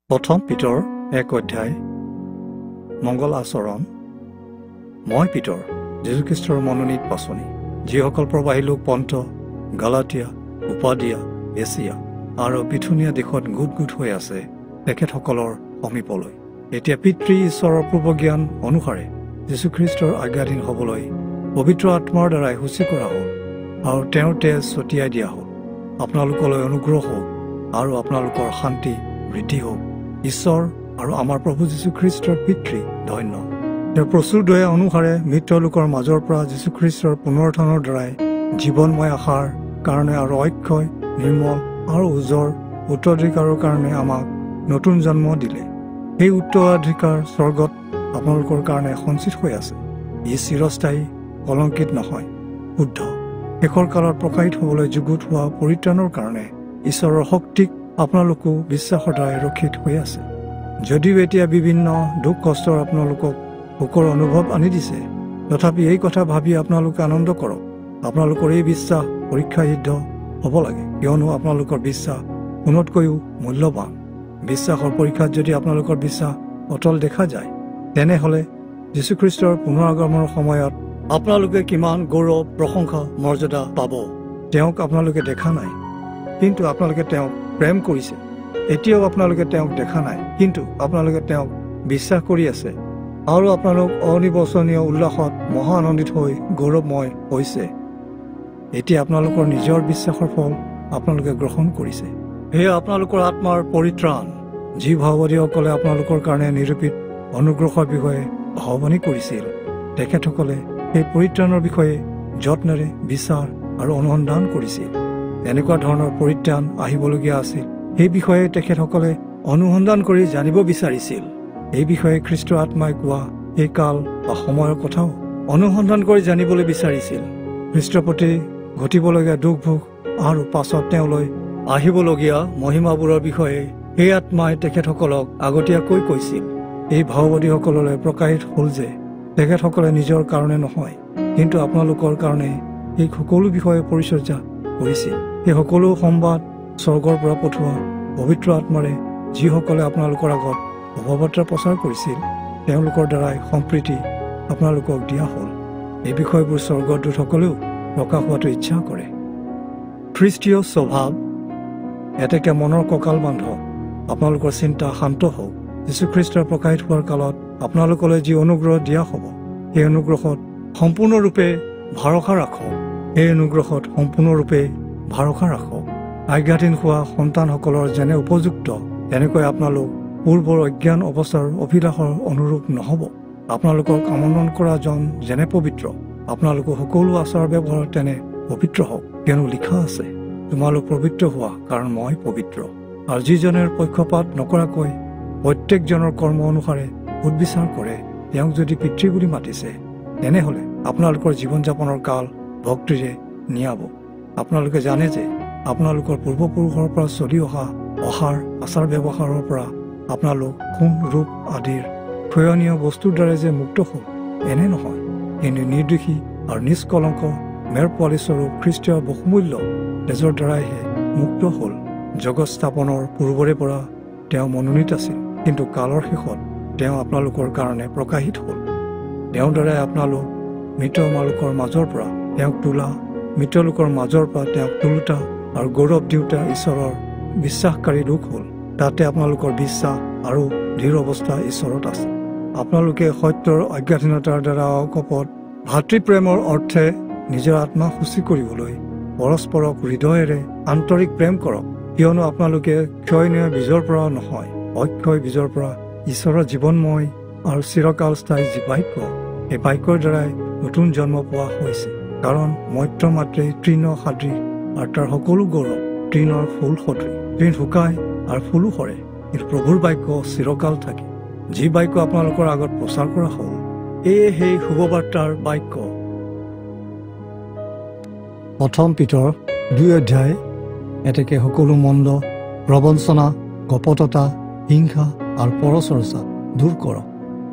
প্ৰথম পিতৰ 1 অধ্যায় মংগল আচৰণ। মই পিতৰ, যীশুখ্ৰীষ্টৰ মনোনীত বাছনি, যিসকল প্ৰবাহী লোক পন্ত, গালাতিয়া, উপাদিয়া, এছিয়া আৰু বিথুনিয়া দেশত গোট গোট হৈ আছে, তেখেতসকলৰ সমীপলৈ এতিয়া পিতৃ ঈশ্বৰৰ পূৰ্বজ্ঞান অনুসাৰে যীশুখ্ৰীষ্টৰ আজ্ঞাধীন হ'বলৈ পবিত্ৰ আত্মাৰ দ্বাৰাই সূচী কৰা হ'ল আৰু তেওঁৰ তেজ ছটিয়াই দিয়া হ'ল। আপোনালোকলৈ অনুগ্ৰহ হওক আৰু আপোনালোকৰ শান্তি বৃদ্ধি হওক। ঈশ্বৰ আৰু আমাৰ প্ৰভু যীশুখ্ৰীষ্টৰ পিতৃ ধন্য। তেওঁৰ প্ৰচুৰ দয়া অনুসাৰে মৃত লোকৰ মাজৰ পৰা যীশুখ্ৰীষ্টৰ পুনৰুত্থানৰ দ্বাৰাই জীৱনময় আশাৰ কাৰণে আৰু অক্ষয়, নিৰ্মল আৰু উজ্জ্বল উত্তৰাধিকাৰৰ কাৰণে আমাক নতুন জন্ম দিলে। সেই উত্তৰাধিকাৰ স্বৰ্গত আপোনালোকৰ কাৰণে সঞ্চিত হৈ আছে। ই চিৰস্থায়ী, কলংকিত নহয়, শুদ্ধ। শেষৰ কালত প্ৰকাশিত হ'বলৈ যুগুত হোৱা পৰিত্ৰাণৰ কাৰণে ঈশ্বৰৰ শক্তিক আপোনালোকো বিশ্বাসৰ দ্বাৰাই ৰক্ষিত হৈ আছে। যদিও এতিয়া বিভিন্ন দুখ কষ্টৰ আপোনালোকক শোকৰ অনুভৱ আনি দিছে, তথাপি এই কথা ভাবি আপোনালোকে আনন্দ কৰক। আপোনালোকৰ এই বিশ্বাস পৰীক্ষাসিদ্ধ হ'ব লাগে, কিয়নো আপোনালোকৰ বিশ্বাস সোণতকৈও মূল্যৱান। বিশ্বাসৰ পৰীক্ষাত যদি আপোনালোকৰ বিশ্বাস অটল দেখা যায়, তেনেহ'লে যীশুখ্ৰীষ্টৰ পুনৰ আগমনৰ সময়ত আপোনালোকে কিমান গৌৰৱ, প্ৰশংসা, মৰ্যাদা পাব। তেওঁক আপোনালোকে দেখা নাই, কিন্তু আপোনালোকে তেওঁক প্ৰেম কৰিছে। এতিয়াও আপোনালোকে তেওঁক দেখা নাই, কিন্তু আপোনালোকে তেওঁক বিশ্বাস কৰি আছে আৰু আপোনালোক অনিৰ্বচনীয় উল্লাসত মহা আনন্দিত হৈ গৌৰৱময় হৈছে। এতিয়া আপোনালোকৰ নিজৰ বিশ্বাসৰ ফল আপোনালোকে গ্ৰহণ কৰিছে। সেয়া আপোনালোকৰ আত্মাৰ পৰিত্ৰাণ, যি ভাৱবাদীসকলে আপোনালোকৰ কাৰণে নিৰূপিত অনুগ্ৰহৰ বিষয়ে আহ্বানী কৰিছিল। তেখেতসকলে সেই পৰিত্ৰাণৰ বিষয়ে যত্নেৰে বিচাৰ আৰু অনুসন্ধান কৰিছিল। এনেকুৱা ধৰণৰ পৰিত্ৰাণ আহিবলগীয়া আছিল, সেই বিষয়ে তেখেতসকলে অনুসন্ধান কৰি জানিব বিচাৰিছিল। এই বিষয়ে খ্ৰীষ্টৰ আত্মাই কোৱা এই কাল বা সময়ৰ কথাও অনুসন্ধান কৰি জানিবলৈ বিচাৰিছিল। খ্ৰীষ্টৰ প্ৰতি ঘটিবলগীয়া দুখ ভোগ আৰু পাছত তেওঁলৈ আহিবলগীয়া মহিমাবোৰৰ বিষয়ে সেই আত্মাই তেখেতসকলক আগতীয়াকৈ কৈছিল। এই ভাৱবাদীসকললৈ প্ৰকাশিত হ'ল যে তেখেতসকলে নিজৰ কাৰণে নহয়, কিন্তু আপোনালোকৰ কাৰণে এই সকলো বিষয়ে পৰিচৰ্যা কৰিছিল। সেই সকলো সংবাদ স্বৰ্গৰ পৰা পঠোৱা পবিত্ৰ আত্মাৰে যিসকলে আপোনালোকৰ আগত শুভবাৰ্তা প্ৰচাৰ কৰিছিল, তেওঁলোকৰ দ্বাৰাই সম্প্ৰীতি আপোনালোকক দিয়া হ'ল। এই বিষয়বোৰ স্বৰ্গৰ দূতসকলেও প্ৰকাশ হোৱাটো ইচ্ছা কৰে। খ্ৰীষ্টীয় স্বভাৱ এতেকে মনৰ কঁকাল বান্ধক, আপোনালোকৰ চিন্তা শান্ত হওক। যীশুখ্ৰীষ্টৰ প্ৰকাশিত হোৱাৰ কালত আপোনালোকলৈ যি অনুগ্ৰহ দিয়া হ'ব, সেই অনুগ্ৰহত সম্পূৰ্ণৰূপে ভৰসা ৰাখক। সেই অনুগ্ৰহত সম্পূৰ্ণৰূপে ভৰসা ৰাখক। আজ্ঞাধীন হোৱা সন্তানসকলৰ যেনে উপযুক্ত, তেনেকৈ আপোনালোক পূৰ্বৰ অজ্ঞান অৱস্থাৰ অভিলাষৰ অনুৰূপ নহ'ব। আপোনালোকক আমন্ত্ৰণ কৰা জন যেনে পবিত্ৰ, আপোনালোকো সকলো আচাৰ ব্যৱহাৰ তেনে পবিত্ৰ হওক, কিয়নো লিখা আছে, তোমালোক পবিত্ৰ হোৱা, কাৰণ মই পবিত্ৰ। আৰু যিজনে পক্ষপাত নকৰাকৈ প্ৰত্যেকজনৰ কৰ্ম অনুসাৰে সুদবিচাৰ কৰে, তেওঁক যদি পিতৃ বুলি মাতিছে, তেনেহ'লে আপোনালোকৰ জীৱন যাপনৰ কাল ভক্তিৰে নিয়াব। আপোনালোকে জানে যে আপোনালোকৰ পূৰ্বপুৰুষৰ পৰা চলি অহা আচাৰ ব্যৱহাৰৰ পৰা আপোনালোক সোণ ৰূপ আদিৰ ক্ষয়নীয় বস্তুৰ দ্বাৰা যে মুক্ত হ'ল, এনে নহয়, কিন্তু নিৰ্দোষী আৰু নিষ্কলংক মেৰ পোৱালী স্বৰূপ খ্ৰীষ্টীয় বহুমূল্য তেজৰ দ্বাৰাইহে মুক্ত হ'ল। জগত স্থাপনৰ পূৰ্বৰে পৰা তেওঁ মনোনীত আছিল, কিন্তু কালৰ শেষত তেওঁ আপোনালোকৰ কাৰণে প্ৰকাশিত হ'ল। তেওঁৰ দ্বাৰাই আপোনালোক মৃত লোকৰ মাজৰ পৰা তেওঁক তোলা, মৃত লোকৰ মাজৰ পৰা তেওঁক তোলোতা আৰু গৌৰৱ দিওঁতা ঈশ্বৰৰ বিশ্বাসকাৰী লোক হ'ল। তাতে আপোনালোকৰ বিশ্বাস আৰু দৃঢ় অৱস্থা ঈশ্বৰত আছে। আপোনালোকে সত্যৰ অজ্ঞাধীনতাৰ দ্বাৰা অকপট ভাতৃপ্ৰেমৰ অৰ্থে নিজৰ আত্মা সূচী কৰিবলৈ পৰস্পৰক হৃদয়েৰে আন্তৰিক প্ৰেম কৰক, কিয়নো আপোনালোকে ক্ষয়নীয় বীজৰ পৰা নহয়, অক্ষয় বীজৰ পৰা ঈশ্বৰৰ জীৱনময় আৰু চিৰকালস্থায়ী যি বাক্য, এই বাক্যৰ দ্বাৰাই নতুন জন্ম পোৱা হৈছে। কাৰণ মৈত্ৰ মাত্ৰেই তৃণ সাদৃশ, আৰু তাৰ সকলো গৌৰৱ তৃণৰ ফুল সদৃশ। তৃণ শুকায় আৰু ফুলো সৰে, কিন্তু প্ৰভুৰ বাক্য চিৰকাল থাকে। যি বাক্য আপোনালোকৰ আগত প্ৰচাৰ কৰা হ'ল, এয়ে সেই শুভবাৰ্তাৰ বাক্য। প্ৰথম পিতৰ 2 অধ্যায় এতেকে সকলো মন্দ প্ৰবঞ্চনা, কপটতা, হিংসা আৰু পৰচৰ্চা দূৰ কৰক।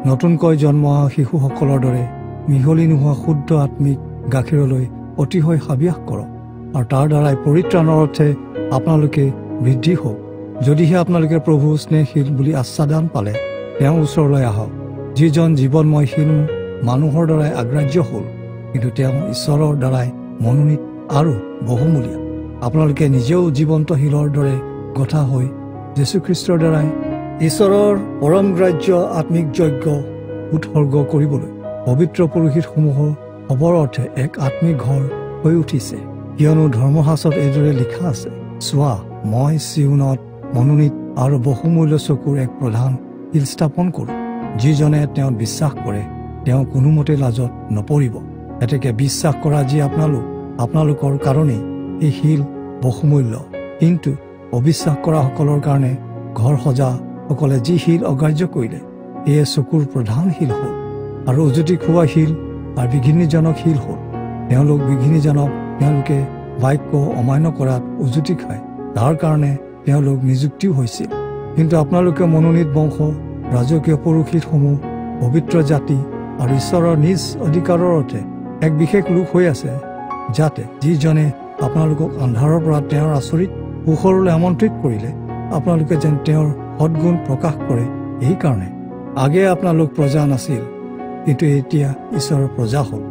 নতুনকৈ জন্ম হোৱা শিশুসকলৰ দৰে মিহলি নোহোৱা শুদ্ধ আত্মিক গাখীৰলৈ অতিশয় হাবিয়াস কৰক, আৰু তাৰ দ্বাৰাই পৰিত্ৰাণৰ অৰ্থে আপোনালোকে বৃদ্ধি হওক, যদিহে আপোনালোকে প্ৰভু স্নেহশীল বুলি আশ্বাদান পালে তেওঁৰ ওচৰলৈ আহক, যিজন জীৱনময়শীল মানুহৰ দ্বাৰাই আগ্ৰাহ্য হ'ল, কিন্তু তেওঁ ঈশ্বৰৰ দ্বাৰাই মনোনীত আৰু বহুমূলীয়া। আপোনালোকে নিজেও জীৱন্তশীলৰ দৰে গঠা হৈ যীশুখ্ৰীষ্টৰ দ্বাৰাই ঈশ্বৰৰ পৰম গ্ৰাহ্য আত্মিক যজ্ঞ উৎসৰ্গ কৰিবলৈ পবিত্ৰ পুৰোহিতসমূহৰ হবৰ অৰ্থে এক আত্মিক ঘৰ হৈ উঠিছে। কিয়নো ধৰ্মশাস্ত্ৰত এইদৰে লিখা আছে, চোৱা, মই চিউনত মনোনীত আৰু বহুমূল্য চকুৰ এক প্ৰধান শিল স্থাপন কৰোঁ, যিজনে তেওঁত বিশ্বাস কৰে তেওঁ কোনোমতে লাজত নপৰিব। এতেকে বিশ্বাস কৰা যি আপোনালোকৰ কাৰণেই এই শিল বহুমূল্য, কিন্তু অবিশ্বাস কৰাসকলৰ কাৰণে ঘৰ সজাসকলে যি শিল অগ্ৰাহ্য কৰিলে এয়ে চকুৰ প্ৰধান শিল হ'ল, আৰু উজুতি খোৱা শিল আৰু বিঘিনিজনক শিল হ'ল। তেওঁলোকে বাক্য অমান্য কৰাত উজুতি খায়, তাৰ কাৰণে তেওঁলোক নিযুক্তিও হৈছিল। কিন্তু আপোনালোকে মনোনীত বংশ, ৰাজকীয় পুৰোহিতসমূহ, পবিত্ৰ জাতি আৰু ঈশ্বৰৰ নিজ অধিকাৰৰ অৰ্থে এক বিশেষ লোক হৈ আছে, যাতে যিজনে আপোনালোকক আন্ধাৰৰ পৰা তেওঁৰ আচৰিত পোহৰলৈ আমন্ত্ৰিত কৰিলে আপোনালোকে যেন তেওঁৰ সৎগুণ প্ৰকাশ কৰে। এইকাৰণে আগে আপোনালোক প্ৰজা নাছিল, কিন্তু এতিয়া ঈশ্বৰৰ প্ৰজা হ'ল,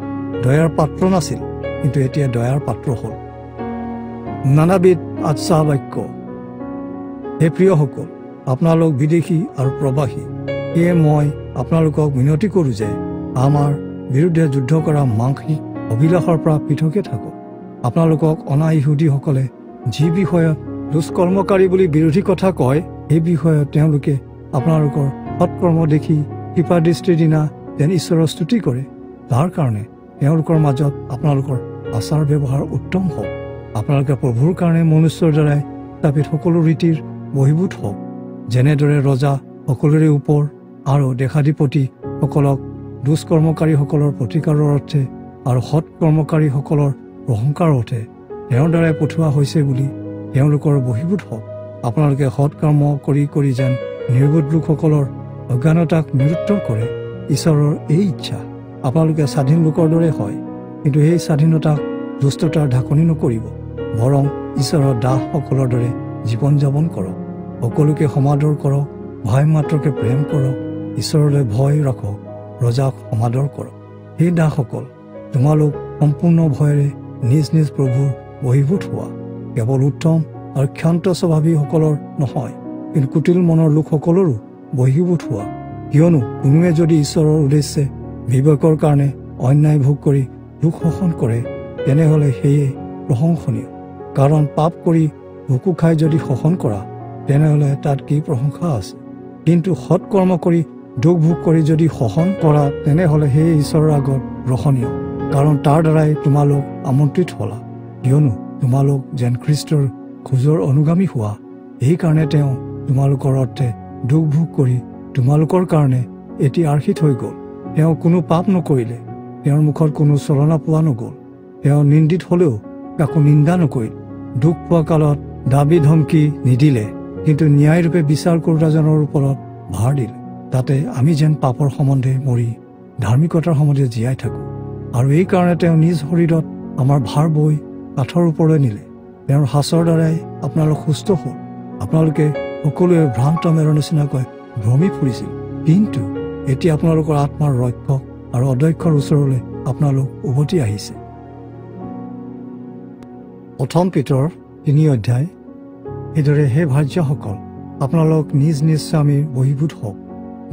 দয়াৰ পাত্ৰ নাছিল, কিন্তু এতিয়া দয়াৰ পাত্ৰ হ'ল। নানাবিধ আচ্ছা বাক্য। হে প্ৰিয়সকল, আপোনালোক বিদেশী আৰু প্ৰবাসী, সেয়ে মই আপোনালোকক মিনতি কৰোঁ যে আমাৰ বিৰুদ্ধে যুদ্ধ কৰা মাংসিক অভিলাষৰ পৰা পৃথকে থাকক। আপোনালোকক অনা ইহুদীসকলে যি বিষয়ত দুষ্কৰ্মকাৰী বুলি বিৰোধী কথা কয়, সেই বিষয়ত তেওঁলোকে আপোনালোকৰ সৎকৰ্ম দেখি কৃপা দৃষ্টিৰ দিনা যেন ঈশ্বৰৰ স্তুতি কৰে, তাৰ কাৰণে তেওঁলোকৰ মাজত আপোনালোকৰ আচাৰ ব্যৱহাৰ উত্তম হওক। আপোনালোকে প্ৰভুৰ কাৰণে মনুষ্যৰ দ্বাৰাই স্থাপিত সকলো ৰীতিৰ বহিভূত হওক, যেনেদৰে ৰজা সকলোৰে ওপৰ আৰু দেশাধিপতিসকলক দুষ্কৰ্মকাৰীসকলৰ প্ৰতিকাৰৰ অৰ্থে আৰু সৎকৰ্মকাৰীসকলৰ প্ৰশংসাৰ অৰ্থে তেওঁৰ দ্বাৰাই পঠোৱা হৈছে বুলি তেওঁলোকৰ বহিভূত হওক। আপোনালোকে সৎকৰ্ম কৰি কৰি যেন নিৰ্বোধ লোকসকলৰ অজ্ঞানতাক নিৰুত্তৰ কৰে। ঈশ্বৰৰ এই ইচ্ছা আপোনালোকে স্বাধীন লোকৰ দৰে হয়, কিন্তু সেই স্বাধীনতাক দুষ্টতাৰ ঢাকনি নকৰিব, বৰং ঈশ্বৰৰ দাসসকলৰ দৰে জীৱন যাপন কৰক। সকলোকে সমাদৰ কৰক, ভাই মাত্ৰকে প্ৰেম কৰক, ঈশ্বৰলৈ ভয় ৰাখক, ৰজাক সমাদৰ কৰক। সেই দাসসকল, তোমালোক সম্পূৰ্ণ ভয়েৰে নিজ নিজ প্ৰভুৰ বহিভূত হোৱা, কেৱল উত্তম আৰু ক্ষান্ত স্বভাৱীসকলৰ নহয়, কিন্তু কুটিল মনৰ লোকসকলৰো বহিভূত হোৱা। কিয়নো কোনোৱে যদি ঈশ্বৰৰ উদ্দেশ্যে বিবেকৰ কাৰণে অন্যায় ভোগ কৰি দুখ শোষণ কৰে, তেনেহ'লে সেয়ে প্ৰশংসনীয়। কাৰণ পাপ কৰি ভুকু খাই যদি শোষণ কৰা, তেনেহ'লে তাত কি প্ৰশংসা আছে? কিন্তু সৎকৰ্ম কৰি দুখ ভোগ কৰি যদি শোষণ কৰা, তেনেহ'লে সেয়ে ঈশ্বৰৰ আগত গ্ৰহণীয়, কাৰণ তাৰ দ্বাৰাই তোমালোক আমন্ত্ৰিত হ'লা। কিয়নো তোমালোক যেন খ্ৰীষ্টৰ খোজৰ অনুগামী হোৱা, এইকাৰণে তেওঁ তোমালোকৰ অৰ্থে দুখ ভোগ কৰি তোমালোকৰ কাৰণে এটি আৰ্হিত হৈ গ'ল। তেওঁ কোনো পাপ নকৰিলে, তেওঁৰ মুখত কোনো চলনা পোৱা নগ'ল, তেওঁ নিন্দিত হ'লেও কাকো নিন্দা নকৰিল। দুখ পোৱা কালত দাবী ধমকি নিদিলে, কিন্তু ন্যায়ৰূপে বিচাৰ কৰোঁতাজনৰ ওপৰত ভাৰ দিলে, তাতে আমি যেন পাপৰ সম্বন্ধে মৰি ধাৰ্মিকতাৰ সম্বন্ধে জীয়াই থাকোঁ। আৰু এইকাৰণে তেওঁ নিজ শৰীৰত আমাৰ ভাৰ বৈ কাঠৰ ওপৰলৈ নিলে। তেওঁৰ সাঁচৰ দ্বাৰাই আপোনালোক সুস্থ হ'ল। আপোনালোকে সকলোৱে ভ্ৰান্ত মেৰৰ নিচিনাকৈ ভ্ৰমি ফুৰিছিল, কিন্তু এতিয়া আপোনালোকৰ আত্মাৰ ৰক্ষক আৰু অধ্যক্ষৰ ওচৰলৈ আপোনালোক উভতি আহিছে। 1 পিতৰ 3 অধ্যায়। এইদৰে হে ভাৰ্যাসকল, আপোনালোক নিজ নিজ স্বামীৰ বহিভূত হওক।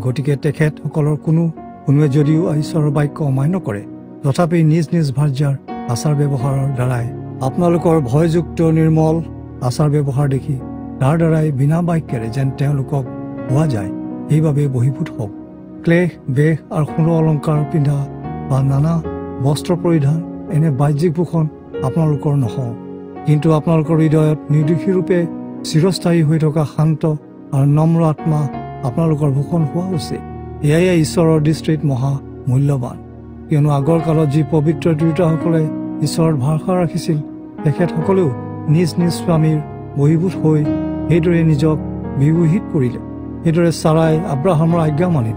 গতিকে তেখেতসকলৰ কোনোৱে যদিও ঈশ্বৰৰ বাক্য অমান্য কৰে, তথাপি নিজ নিজ ভাৰ্যাৰ আচাৰ ব্যৱহাৰৰ দ্বাৰাই আপোনালোকৰ ভয়যুক্ত নিৰ্মল আচাৰ ব্যৱহাৰ দেখি তাৰ দ্বাৰাই বিনা বাক্যেৰে যেন তেওঁলোকক পোৱা যায়, সেইবাবে বহিভূত হওক। ক্লেশ, বেশ আৰু সোণ অলংকাৰ পিন্ধা বা নানা বস্ত্ৰ পৰিধান, এনে বাহ্যিক ভূষণ আপোনালোকৰ নহওক, কিন্তু আপোনালোকৰ হৃদয়ত নিৰ্দোষী ৰূপে চিৰস্থায়ী হৈ থকা শান্ত আৰু নম্ৰ আত্মা আপোনালোকৰ ভূষণ হোৱা উচিত। এয়াই ঈশ্বৰৰ দৃষ্টিত মহা মূল্যৱান। কিয়নো আগৰ কালত যি পবিত্ৰ তিৰোতাসকলে ঈশ্বৰৰ ভৰসা ৰাখিছিল, তেখেতসকলেও নিজ নিজ স্বামীৰ বহিভূত হৈ সেইদৰে নিজক বিভূষিত কৰিলে। সেইদৰে ছাৰাই আব্ৰাহামৰ আজ্ঞা মানি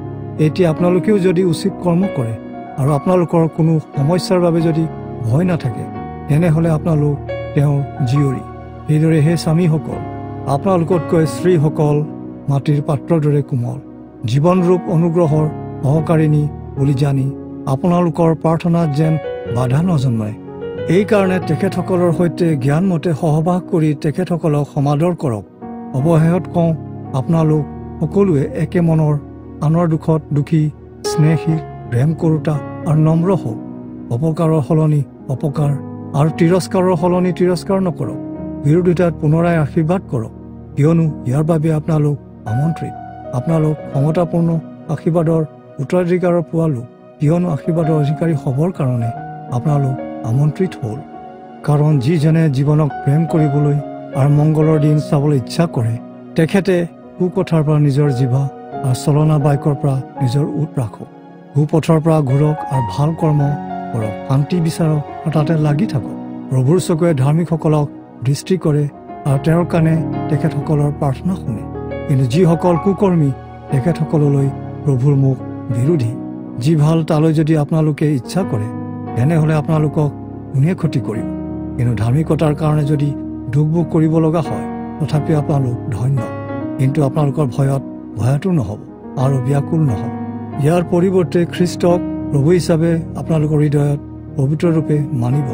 এতিয়া আপোনালোকেও যদি উচিত কৰ্ম কৰে আৰু আপোনালোকৰ কোনো সমস্যাৰ বাবে যদি ভয় নাথাকে, তেনেহ'লে আপোনালোক তেওঁৰ জীয়ৰী। সেইদৰে হে স্বামীসকল, আপোনালোকতকৈ স্ত্ৰীসকল মাটিৰ পাত্ৰৰ দৰে কোমল, জীৱনৰূপ অনুগ্ৰহৰ সহকাৰিণী বুলি জানি আপোনালোকৰ প্ৰাৰ্থনাত যেন বাধা নজন্মায়। এইকাৰণে তেখেতসকলৰ সৈতে জ্ঞানমতে সহবাস কৰি তেখেতসকলক সমাদৰ কৰক। অৱশেষত কওঁ, আপোনালোক সকলোৱে একে মনৰ, আনৰ দুখত দুখী, স্নেহশীল, প্ৰেম কৰোতা আৰু নম্ৰ হওক। অপকাৰৰ সলনি অপকাৰ আৰু তিৰস্কাৰৰ সলনি তিৰস্কাৰ নকৰক। বিৰোধিতাত পুনৰাই আশীৰ্বাদ কৰক, কিয়নো ইয়াৰ বাবে আপোনালোক আমন্ত্ৰিত। আপোনালোক ক্ষমতাপূৰ্ণ আশীৰ্বাদৰ উত্তৰাধিকাৰ পোৱা লোক, কিয়নো আশীৰ্বাদৰ অধিকাৰী হ'বৰ কাৰণে আপোনালোক আমন্ত্ৰিত হ'ল। কাৰণ যিজনে জীৱনক প্ৰেম কৰিবলৈ আৰু মংগলৰ দিন চাবলৈ ইচ্ছা কৰে, তেখেতে কুকথাৰ পৰা নিজৰ জিভা আৰু চলনা বাক্যৰ পৰা নিজৰ ওঁঠ ৰাখক। কুপথৰ পৰা ঘূৰক আৰু ভাল কৰ্ম কৰক, শান্তি বিচাৰক আৰু তাতে লাগি থাকক। প্ৰভুৰ চকুৱে ধাৰ্মিকসকলক দৃষ্টি কৰে আৰু তেওঁৰ কাণে তেখেতসকলৰ প্ৰাৰ্থনা শুনে। কিন্তু যিসকল কুকৰ্মী, তেখেতসকললৈ প্ৰভুৰ মুখ বিৰোধী। যি ভাল তালৈ যদি আপোনালোকে ইচ্ছা কৰে, তেনেহ'লে আপোনালোকক কোনে ক্ষতি কৰিব? কিন্তু ধাৰ্মিকতাৰ কাৰণে যদি দুখ ভোগ কৰিব লগা হয়, তথাপি আপোনালোক ধন্য। কিন্তু আপোনালোকৰ ভয়ত ভয়াতুৰ নহ'ব আৰু ব্যাকুল নহ'ব। ইয়াৰ পৰিৱৰ্তে খ্ৰীষ্টক প্ৰভু হিচাপে আপোনালোকৰ হৃদয়ত পবিত্ৰ ৰূপে মানিব।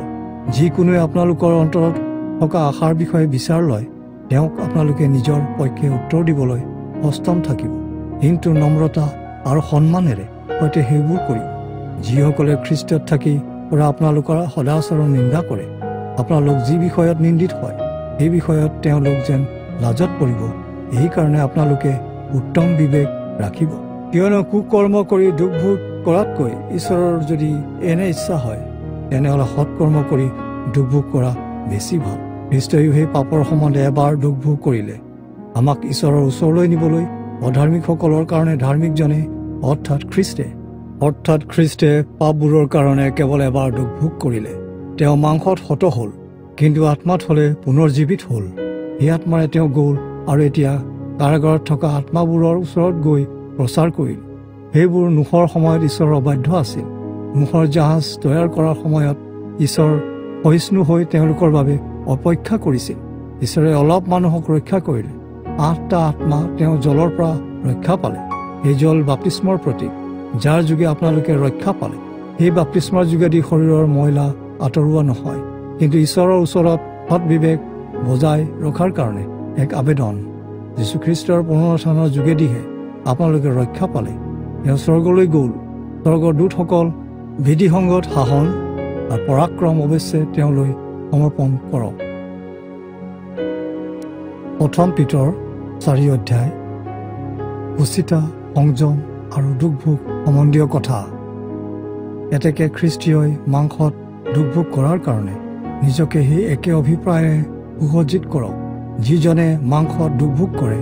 যিকোনোৱে আপোনালোকৰ অন্তৰত থকা আশাৰ বিষয়ে বিচাৰ লয়, তেওঁক আপোনালোকে নিজৰ পক্ষে উত্তৰ দিবলৈ সষ্টম থাকিব, কিন্তু নম্ৰতা আৰু সন্মানেৰে সৈতে সেইবোৰ কৰিব। যিসকলে খ্ৰীষ্টত থাকি পৰা আপোনালোকৰ সদাচৰণ নিন্দা কৰে, আপোনালোক যি বিষয়ত নিন্দিত হয়, সেই বিষয়ত তেওঁলোক যেন লাজত পৰিব। এইকাৰণে আপোনালোকে উত্তম বিবেক ৰাখিব। কিয়নো কুকৰ্ম কৰি দুখ ভোগ কৰাতকৈ ঈশ্বৰৰ যদি এনে ইচ্ছা হয়, তেনেহ'লে সৎকৰ্ম কৰি দুখ ভোগ কৰা বেছি ভাল। খ্ৰীষ্টইও সেই পাপৰ সম্বন্ধে এবাৰ দুখ ভোগ কৰিলে, আমাক ঈশ্বৰৰ ওচৰলৈ নিবলৈ অধাৰ্মিকসকলৰ কাৰণে ধাৰ্মিকজনে অৰ্থাৎ খ্ৰীষ্টে পাপবোৰৰ কাৰণে কেৱল এবাৰ দুখ ভোগ কৰিলে। তেওঁ মাংসত হত হ'ল, কিন্তু আত্মাত হ'লে পুনৰ্জীৱিত হ'ল। সেই আত্মাৰে তেওঁ গ'ল আৰু এতিয়া কাৰাগাৰত থকা আত্মাবোৰৰ ওচৰত গৈ প্ৰচাৰ কৰিল। সেইবোৰ নোহৰ সময়ত ঈশ্বৰৰ অবাধ্য আছিল। নোহৰ জাহাজ তৈয়াৰ কৰাৰ সময়ত ঈশ্বৰ সহিষ্ণু হৈ তেওঁলোকৰ বাবে অপেক্ষা কৰিছিল। ঈশ্বৰে অলপ মানুহক ৰক্ষা কৰিলে। 8টা আত্মা তেওঁ জলৰ পৰা ৰক্ষা পালে। এই জল বাপ্তিস্মৰ প্ৰতীক, যাৰ যোগে আপোনালোকে ৰক্ষা পালে। সেই বাপ্তিস্মৰ যোগেদি শৰীৰৰ ময়লা আঁতৰোৱা নহয়, কিন্তু ঈশ্বৰৰ ওচৰত সৎ বিবেক বজাই ৰখাৰ কাৰণে এক আবেদন। যীশুখ্ৰীষ্টৰ পুনৰুত্থানৰ যোগেদিহে আপোনালোকে ৰক্ষা পালে। তেওঁ স্বৰ্গলৈ গ'ল। স্বৰ্গৰ দূতসকল বিধিসংগত শাসন আৰু পৰাক্ৰম অৱশ্যে তেওঁলৈ সমৰ্পণ কৰক। 1 পিতৰ 4 অধ্যায়। উচিতা, সংযম আৰু দুখ ভোগ সম্বন্ধীয় কথা। এতেকে খ্ৰীষ্টীয়ই মাংসত দুখ ভোগ কৰাৰ কাৰণে নিজকে সেই একে অভিপ্ৰায়েৰে সুসজ্জিত কৰক। যিজনে মাংসত দুখ ভোগ কৰে,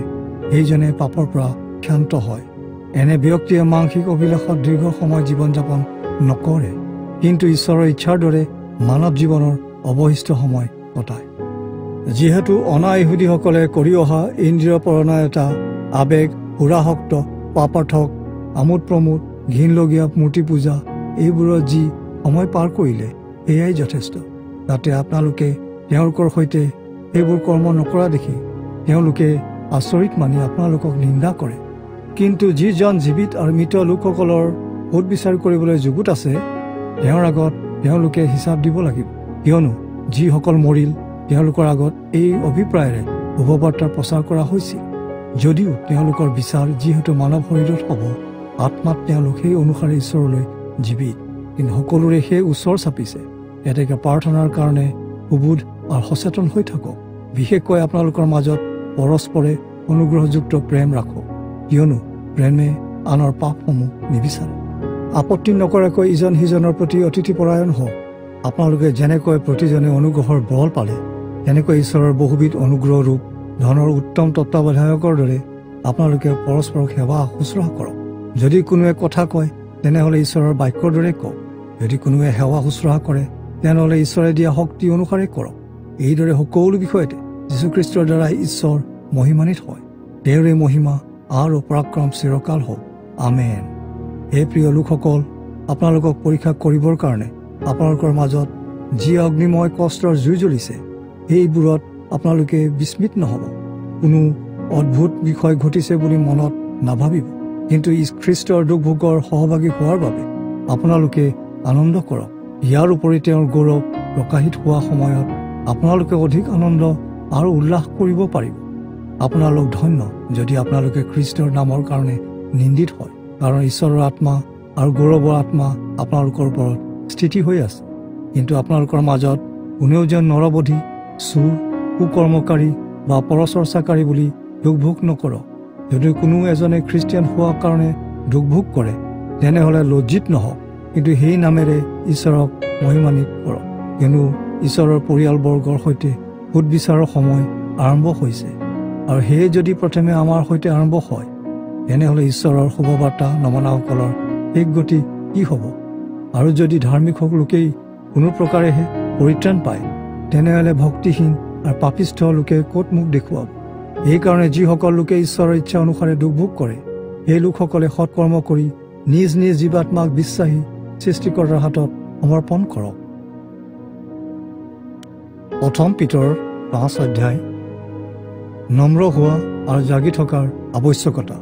সেইজনে পাপৰ পৰা ক্ষান্ত হয়। এনে ব্যক্তিয়ে মানসিক অভিলাষত দীৰ্ঘ সময় জীৱন যাপন নকৰে, কিন্তু ঈশ্বৰৰ ইচ্ছাৰ দৰে মানৱ জীৱনৰ অৱশিষ্ট সময় কটায়। যিহেতু অনা ইহুদীসকলে কৰি অহা ইন্দ্ৰিয় পৰণয়তা, আৱেগ, সুৰাসক্ত, পাপাৰ্থক, আমোদ প্ৰমোদ, ঘিনলগীয়া মূৰ্তি পূজা, এইবোৰত যি সময় পাৰ কৰিলে, সেয়াই যথেষ্ট। তাতে আপোনালোকে তেওঁলোকৰ সৈতে সেইবোৰ কৰ্ম নকৰা দেখি তেওঁলোকে আচৰিত মানি আপোনালোকক নিন্দা কৰে। কিন্তু যিজন জীৱিত আৰু মৃত লোকসকলৰ সোধ বিচাৰ কৰিবলৈ যুগুত আছে, তেওঁৰ আগত তেওঁলোকে হিচাপ দিব লাগিব। কিয়নো যিসকল মৰিল, তেওঁলোকৰ আগত এই অভিপ্ৰায়েৰে শুভবাৰ্তা প্ৰচাৰ কৰা হৈছিল। যদিও তেওঁলোকৰ বিচাৰ যিহেতু মানৱ শৰীৰত হ'ব, আত্মাত তেওঁলোক সেই অনুসাৰে ঈশ্বৰলৈ জীৱিত, কিন্তু সকলোৰে সেই ওচৰ চাপিছে। এতেকে প্ৰাৰ্থনাৰ কাৰণে সুবোধ আৰু সচেতন হৈ থাকক। বিশেষকৈ আপোনালোকৰ মাজত পৰস্পৰে অনুগ্ৰহযুক্ত প্ৰেম ৰাখক, কিয়নো প্ৰেমে আনৰ পাপসমূহ নিবিচাৰে। আপত্তি নকৰাকৈ ইজন সিজনৰ প্ৰতি অতিথিপৰায়ণ হওক। আপোনালোকে যেনেকৈ প্ৰতিজনে অনুগ্ৰহৰ বল পালে, তেনেকৈ ঈশ্বৰৰ বহুবিধ অনুগ্ৰহ ৰূপ ধনৰ উত্তম তত্ত্বাৱধায়কৰ দৰে আপোনালোকে পৰস্পৰক সেৱা শুশ্ৰূষা কৰক। যদি কোনোৱে কথা কয়, তেনেহ'লে ঈশ্বৰৰ বাক্যৰ দৰে কওক। যদি কোনোৱে সেৱা শুশ্ৰূষা কৰে, তেনেহ'লে ঈশ্বৰে দিয়া শক্তি অনুসাৰে কৰক। এইদৰে সকলো বিষয়তে যীশুখ্ৰীষ্টৰ দ্বাৰা ঈশ্বৰ মহিমান্বিত হয়। তেওঁৰে মহিমা আৰু পৰাক্ৰম চিৰকাল হওক। আমেন। হে প্ৰিয় লোকসকল, আপোনালোকক পৰীক্ষা কৰিবৰ কাৰণে আপোনালোকৰ মাজত যি অগ্নিময় কষ্টৰ জুই জ্বলিছে, সেইবোৰত আপোনালোকে বিস্মিত নহ'ব। কোনো অদ্ভুত বিষয় ঘটিছে বুলি মনত নাভাবিব, কিন্তু খ্ৰীষ্টৰ দুখ ভোগৰ সহভাগী হোৱাৰ বাবে আপোনালোকে আনন্দ কৰক। ইয়াৰ উপৰি তেওঁৰ গৌৰৱ প্ৰকাশিত হোৱা সময়ত আপোনালোকে অধিক আনন্দ আৰু উল্লাস কৰিব পাৰিব। আপোনালোক ধন্য যদি আপোনালোকে খ্ৰীষ্টৰ নামৰ কাৰণে নিন্দিত হয়, কাৰণ ঈশ্বৰৰ আত্মা আৰু গৌৰৱৰ আত্মা আপোনালোকৰ ওপৰত স্থিতি হৈ আছে। কিন্তু আপোনালোকৰ মাজত কোনেও যেন নৰবধি, চোৰ, কুকৰ্মকাৰী বা পৰচৰ্চাকাৰী বুলি দুখ ভোগ নকৰক। যদি কোনো এজনে খ্ৰীষ্টিয়ান হোৱাৰ কাৰণে দুখ ভোগ কৰে, তেনেহ'লে লজ্জিত নহওক, কিন্তু সেই নামেৰে ঈশ্বৰক মহিমান্বিত কৰক। কিয়নো ঈশ্বৰৰ পৰিয়ালবৰ্গৰ সৈতে সুদবিচাৰৰ সময় আৰম্ভ হৈছে, আৰু সেয়ে যদি প্ৰথমে আমাৰ সৈতে আৰম্ভ হয়, তেনেহ'লে ঈশ্বৰৰ শুভবাৰ্তা নমনাসকলৰ শেষ গতি কি হ'ব? আৰু যদি ধাৰ্মিক লোকেই কোনো প্ৰকাৰেহে পৰিত্ৰাণ পায়, তেনেহ'লে ভক্তিহীন আৰু পাপিষ্ঠ লোকে ক'ত মুখ দেখুৱাব? এইকাৰণে যিসকল লোকে ঈশ্বৰৰ ইচ্ছা অনুসাৰে দুখ ভোগ কৰে, সেই লোকসকলে সৎকৰ্ম কৰি নিজ নিজ জীৱাত্মাক বিশ্বাসী সৃষ্টিকৰ্তাৰ হাতত সমৰ্পণ কৰক। 1 পিতৰ 5 অধ্যায়। নম্ৰ হোৱা আৰু জাগি থকাৰ আৱশ্যকতা।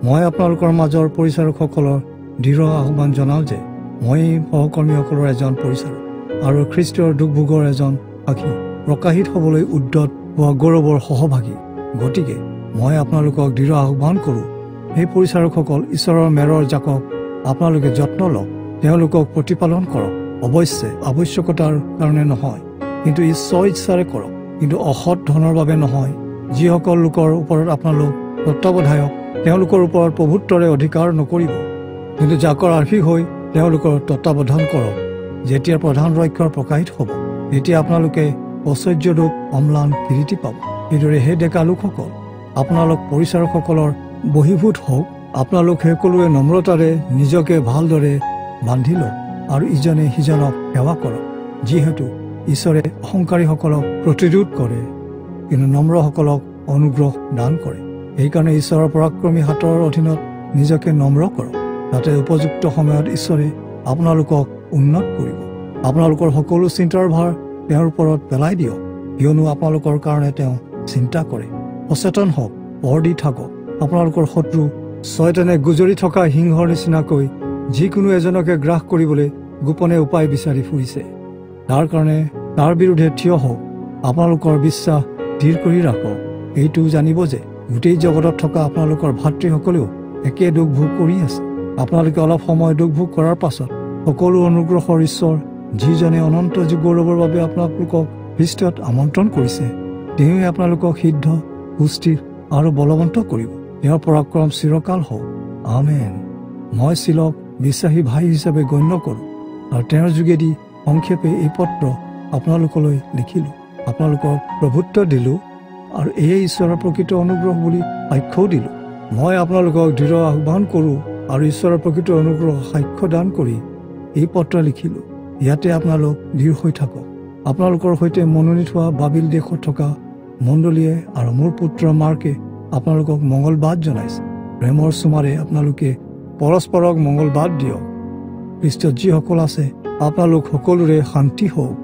মই আপোনালোকৰ মাজৰ পৰিচাৰকসকলৰ দৃঢ় আহ্বান জনাওঁ যে মই সহকৰ্মীসকলৰ এজন পৰিচাৰক আৰু খ্ৰীষ্টৰ দুখ ভোগৰ এজন সাক্ষী, প্ৰকাশিত হ'বলৈ উদ্যত হোৱা গৌৰৱৰ সহভাগী। গতিকে মই আপোনালোকক দৃঢ় আহ্বান কৰোঁ, সেই পৰিচাৰকসকল ঈশ্বৰৰ মেৰৰ জাকক আপোনালোকে যত্ন লওক, তেওঁলোকক প্ৰতিপালন কৰক। অৱশ্যে আৱশ্যকতাৰ কাৰণে নহয়, কিন্তু ইচ্ছাৰে কৰক, কিন্তু অসৎ ধনৰ বাবে নহয়। যিসকল লোকৰ ওপৰত আপোনালোক তত্ত্বাৱধায়ক, তেওঁলোকৰ ওপৰত প্ৰভুত্বৰে অধিকাৰ নকৰিব, কিন্তু জাকৰ আৰ্শী হৈ তেওঁলোকৰ তত্ত্বাৱধান কৰক। যেতিয়া প্ৰধান ৰক্ষৰ প্ৰকাশিত হ'ব, তেতিয়া আপোনালোকে ঐশ্বৰ্যৰূপ অম্লান কিৰীটি পাব। সেইদৰে সেই ডেকা লোকসকল আপোনালোক পৰিচাৰকসকলৰ বশীভূত হওক। আপোনালোক সকলোৱে নম্ৰতাৰে নিজকে ভালদৰে বান্ধি লওক আৰু ইজনে সিজনক সেৱা কৰক, যিহেতু ঈশ্বৰে অহংকাৰীসকলক প্ৰতিৰোধ কৰে, কিন্তু নম্ৰসকলক অনুগ্ৰহ দান কৰে। সেইকাৰণে ঈশ্বৰৰ পৰাক্ৰমী হাতৰ অধীনত নিজকে নম্ৰ কৰক, যাতে উপযুক্ত সময়ত ঈশ্বৰে আপোনালোকক উন্নত কৰিব। আপোনালোকৰ সকলো চিন্তাৰ ভাৰ তেওঁৰ ওপৰত পেলাই দিয়ক, কিয়নো আপোনালোকৰ কাৰণে তেওঁ চিন্তা কৰে। সচেতন হওক, পৰ দি থাকক। আপোনালোকৰ শত্ৰু ছয়তানে গুজৰি থকা সিংহৰ নিচিনাকৈ যিকোনো এজনকে গ্ৰাস কৰিবলৈ গোপনে উপায় বিচাৰি ফুৰিছে। তাৰ কাৰণে তাৰ বিৰুদ্ধে থিয় হওক। আপোনালোকৰ বিশ্বাস ধীৰ কৰি ৰাখক। এইটো জানিব যে গোটেই জগতত থকা আপোনালোকৰ ভাতৃসকলেও একে দুখ ভোগ কৰি আছে। আপোনালোকে অলপ সময় দুখ ভোগ কৰাৰ পাছত সকলো অনুগ্ৰহৰ ঈশ্বৰ, যিজনে অনন্ত গৌৰৱৰ বাবে আপোনালোকক খ্ৰীষ্টত আমন্ত্ৰণ কৰিছে, তেওঁৱে আপোনালোকক সিদ্ধ, সুস্থিৰ আৰু বলৱন্ত কৰিব। তেওঁৰ পৰাক্ৰম চিৰকাল হওক। আমেন। মই চিলক বিশ্বাসী ভাই হিচাপে গণ্য কৰোঁ, আৰু তেওঁৰ যোগেদি সংক্ষেপে এই পত্ৰ আপোনালোকলৈ লিখিলোঁ। আপোনালোকক প্ৰভুত্ব দিলোঁ, আৰু এয়ে ঈশ্বৰৰ প্ৰকৃত অনুগ্ৰহ বুলি সাক্ষ্যও দিলোঁ। মই আপোনালোকক দৃঢ় আহ্বান কৰোঁ আৰু ঈশ্বৰৰ প্ৰকৃত অনুগ্ৰহ সাক্ষ্য দান কৰি এই পত্ৰ লিখিলোঁ। ইয়াতে আপোনালোক দৃঢ় হৈ থাকক। আপোনালোকৰ সৈতে মনোনীত হোৱা বাবিল দেশত থকা মণ্ডলীয়ে আৰু মোৰ পুত্ৰ মাৰ্কে আপোনালোকক মংগলবাদ জনাইছে। প্ৰেমৰ চুমাৰে আপোনালোকে পৰস্পৰক মংগলবাদ দিয়ক। খ্ৰীষ্টত যিসকল আছে আপোনালোক সকলোৰে শান্তি হওক।